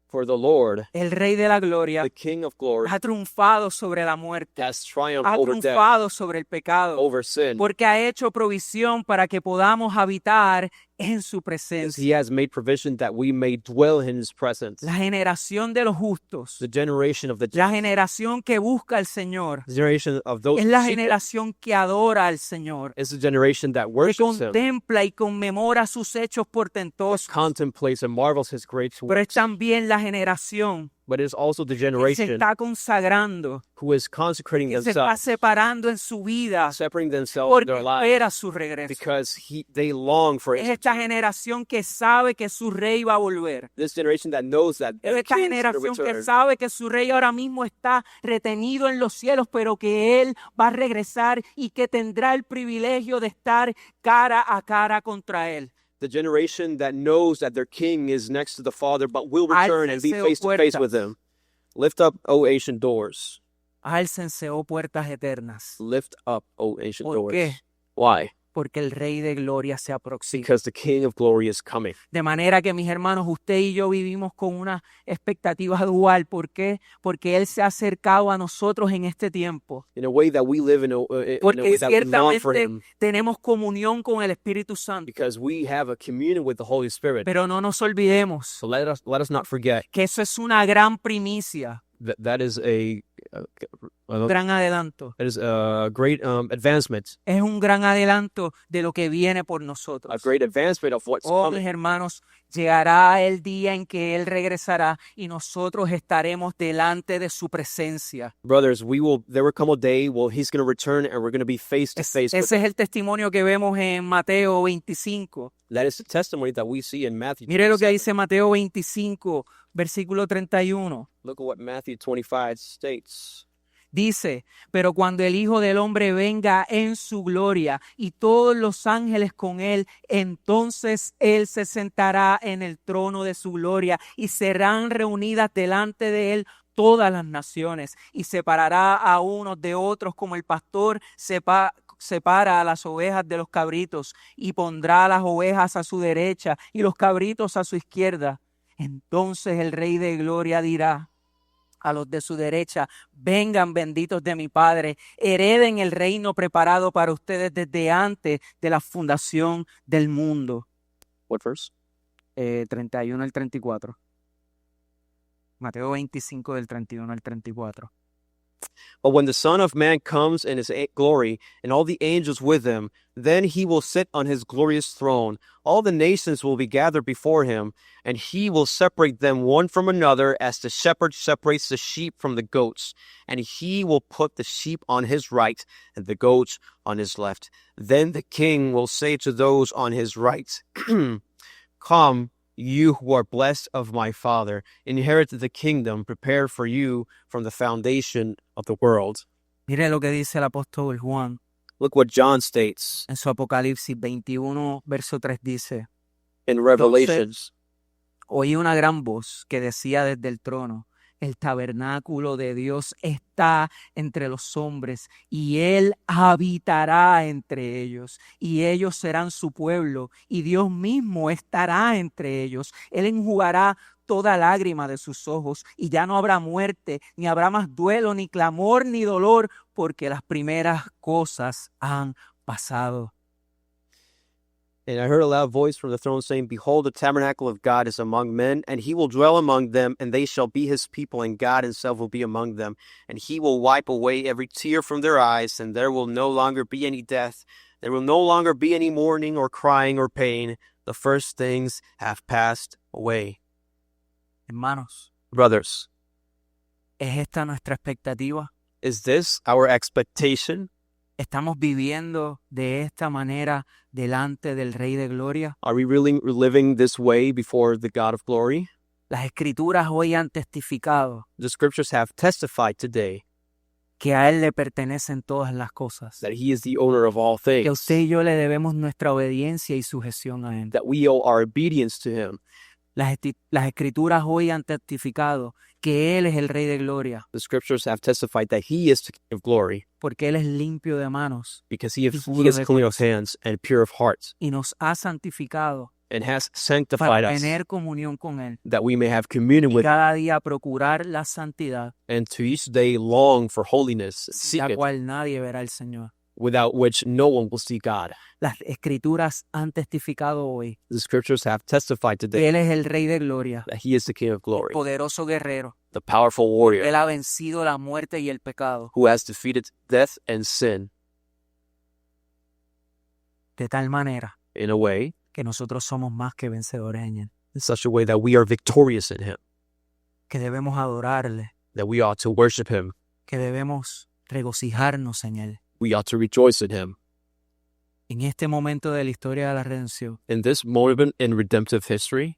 for the Lord, el Rey de la Gloria, the King of glory, ha triunfado sobre la muerte, has triumphed ha over death, triunfado sobre el pecado, over sin, porque ha hecho provisión para que podamos habitar en su as presencia. He has made provision that we may dwell in His presence. La generación de los justos, The generation of the la generación que busca al Señor, generation of those es la who seek Him generación que adora al Señor, is the generation that que worships Him, contempla y conmemora sus hechos portentosos. contemplates and marvels His great Pero es works. también la generación But it is also the que se generation está consagrando, who is consecrating que se está themselves, separando en su vida separating themselves in porque their lives, espera su regreso. because they long for Es His. esta generación que sabe que su rey va a volver. This generation that knows that Es the esta King is going to generación que return. sabe que su rey ahora mismo está retenido en los cielos, pero que él va a regresar y que tendrá el privilegio de estar cara a cara contra él. The generation that knows that their King is next to the Father, but will return and be Álcense, oh face to face puertas. with Him. Lift up, O ancient doors. Álcense, oh puertas eternas. Lift up, O ancient ¿Por doors. qué? Why? Porque el Rey de Gloria se aproxima. Because the King of glory is coming. De manera que, mis hermanos, usted y yo vivimos con una expectativa dual. ¿Por qué? Porque Él se ha acercado a nosotros en este tiempo. In a way that we live in a way Porque that we long for ciertamente Him, tenemos comunión con el Espíritu Santo. because we have a communion with the Holy Spirit. Pero no nos olvidemos So let us not forget que eso es una gran primicia, that is a un gran adelanto. great advancement, Es un gran adelanto de lo que viene por a nosotros. great advancement of what's Oh, mis coming. hermanos, llegará el día en que Él regresará y nosotros estaremos delante de su presencia. Brothers, there will come a day where He's going to return and we're going to be face to face. Ese es el testimonio que vemos en Mateo 25. That is the testimony that we see in Matthew. Mire lo que 27. dice Mateo 25, versículo 31. Look at what Matthew 25 states. Dice, pero cuando el Hijo del Hombre venga en su gloria y todos los ángeles con él, entonces Él se sentará en el trono de su gloria y serán reunidas delante de Él todas las naciones y separará a unos de otros como el pastor separa a las ovejas de los cabritos y pondrá a las ovejas a su derecha y los cabritos a su izquierda. Entonces el Rey de Gloria dirá a los de su derecha: vengan, benditos de mi Padre, hereden el reino preparado para ustedes desde antes de la fundación del mundo. What verse? 31 al 34. Mateo 25 del 31 al 34. But when the Son of Man comes in his glory, and all the angels with him, then he will sit on his glorious throne. All the nations will be gathered before him, and he will separate them one from another, as the shepherd separates the sheep from the goats. And he will put the sheep on his right, and the goats on his left. Then the king will say to those on his right, Come, you who are blessed of my Father, inherit the kingdom prepared for you from the foundation of the world. Mire lo que dice el apóstol Juan Look what John states en su Apocalipsis 21, verso 3 dice: in Revelations. oí una gran voz que decía desde el trono: el tabernáculo de Dios está entre los hombres y Él habitará entre ellos y ellos serán su pueblo y Dios mismo estará entre ellos. Él enjugará toda lágrima de sus ojos y ya no habrá muerte, ni habrá más duelo, ni clamor, ni dolor, porque las primeras cosas han pasado. And I heard a loud voice from the throne saying, Behold, the tabernacle of God is among men, and he will dwell among them, and they shall be his people, and God himself will be among them. And he will wipe away every tear from their eyes, and there will no longer be any death. There will no longer be any mourning or crying or pain. The first things have passed away. Hermanos, Brothers, ¿es esta nuestra expectativa? is this our expectation? ¿Estamos viviendo de esta manera delante del Rey de Gloria? Are we really living this way before the God of glory? Las Escrituras hoy han testificado The scriptures have testified today que a Él le pertenecen todas las cosas, that he is the owner of all que a things, usted y yo le debemos nuestra obediencia y sujeción a Él. that we owe our obedience to him. Las Escrituras hoy han testificado que Él es el Rey de Gloria, The scriptures have testified that he is the King of glory, porque Él es limpio de manos because he puro is de clean of hands and pure of heart, y nos ha santificado and has para sanctified us, tener comunión con Él that we may have communion y with him, cada día procurar la santidad, and to each day long for holiness, seek la it, cual nadie verá al Señor. without which no one will see God. Las Escrituras han testificado hoy The scriptures have testified que today Él es el Rey de Gloria, that he is the King of glory, poderoso guerrero. the powerful warrior Él ha vencido la muerte y el pecado, who has defeated death and sin de tal manera in a way, que nosotros somos más que vencedores en Él, in such a way that we are victorious in him, que debemos adorarle, that we ought to worship him, que debemos regocijarnos en Él. we ought to rejoice in him. En este momento de la historia de la redención, In this moment in redemptive history,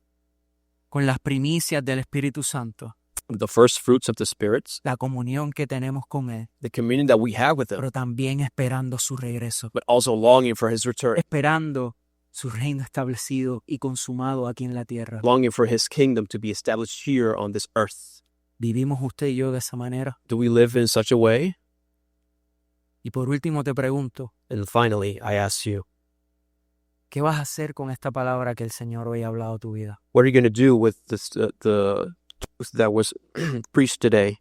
con las primicias del Espíritu Santo, the first fruits of the spirits, la comunión que tenemos con Él, the communion that we have with him, pero también esperando su regreso, but also longing for his return, esperando su reino establecido y consumado aquí en la tierra. longing for his kingdom to be established here on this earth. ¿Vivimos usted y yo de esa manera? Do we live in such a way? Y por último te pregunto, And finally, I ask you, ¿qué vas a hacer con esta palabra que el Señor hoy ha hablado a tu vida? what are you going to do with this, the truth that was preached today?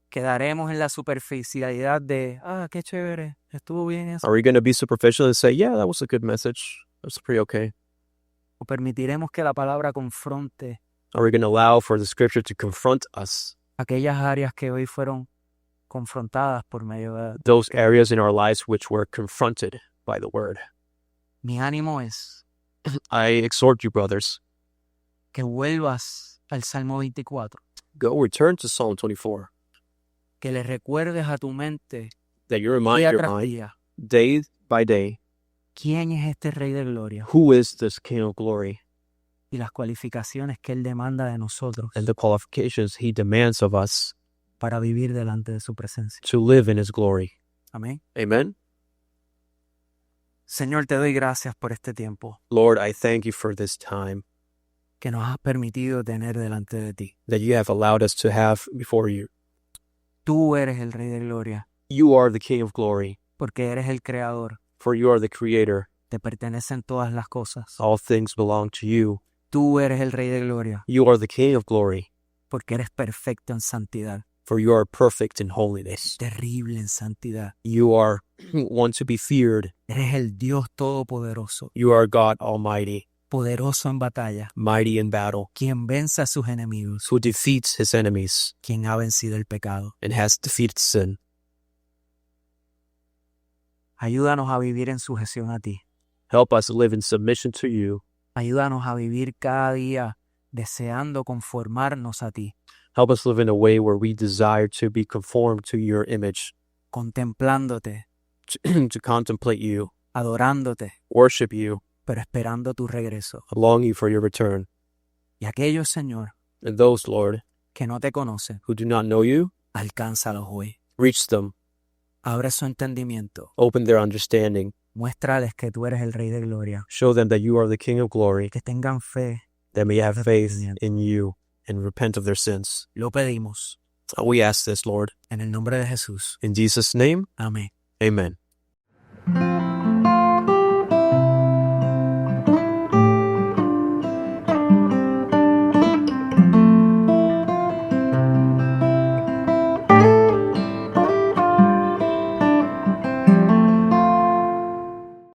¿Quedaremos en la superficialidad de, qué chévere, estuvo bien eso? Are we going to be superficial and say, yeah, that was a good message, that's pretty okay? ¿O permitiremos que la palabra confronte Are we going to allow for the scripture to confront us, aquellas áreas que hoy fueron confrontadas por medio de... those areas in our lives which were confronted by the word? Mi ánimo es I exhort you, brothers, que vuelvas al Salmo 24, go return to Psalm 24, que le recuerdes a tu mente that you remind día your tras mind día day by day, quién es este Rey de Gloria who is this King of glory, y las cualificaciones que Él demanda de nosotros and the qualifications he demands of us para vivir delante de su presencia. to live in his glory. Amén. Amen? Señor, te doy gracias por este tiempo. Lord, I thank you for this time. que nos has permitido tener delante de ti. that you have allowed us to have before you. Tú eres el Rey de Gloria, You are the King of glory, porque eres el Creador. for you are the Creator. Te pertenecen todas las cosas. All things belong to you. Tú eres el Rey de Gloria, You are the King of glory, porque eres perfecto en santidad, for you are perfect in holiness. terrible en santidad. You are one to be feared. Eres el Dios Todopoderoso, You are God Almighty, poderoso en batalla, mighty in battle, quien vence a sus enemigos, who defeats his enemies quien ha vencido el pecado. and has defeated sin. Ayúdanos a vivir en sujeción a ti. Help us live in submission to you. Ayúdanos a vivir cada día deseando conformarnos a ti, Help us live in a way where we desire to be conformed to your image, contemplándote, to contemplate you, adorándote, worship you, pero esperando tu regreso. longing for your return. Y aquellos, Señor, And those, Lord, que no te conocen, who do not know you, alcánzalos hoy. reach them, Abre su entendimiento. open their understanding, Muéstrales que tú eres el Rey de Gloria. show them that you are the King of glory, Que tengan fe. that may have faith in you and repent of their sins. Lo pedimos We ask this, Lord, en el nombre de Jesús. in Jesus' name, Amén. amen.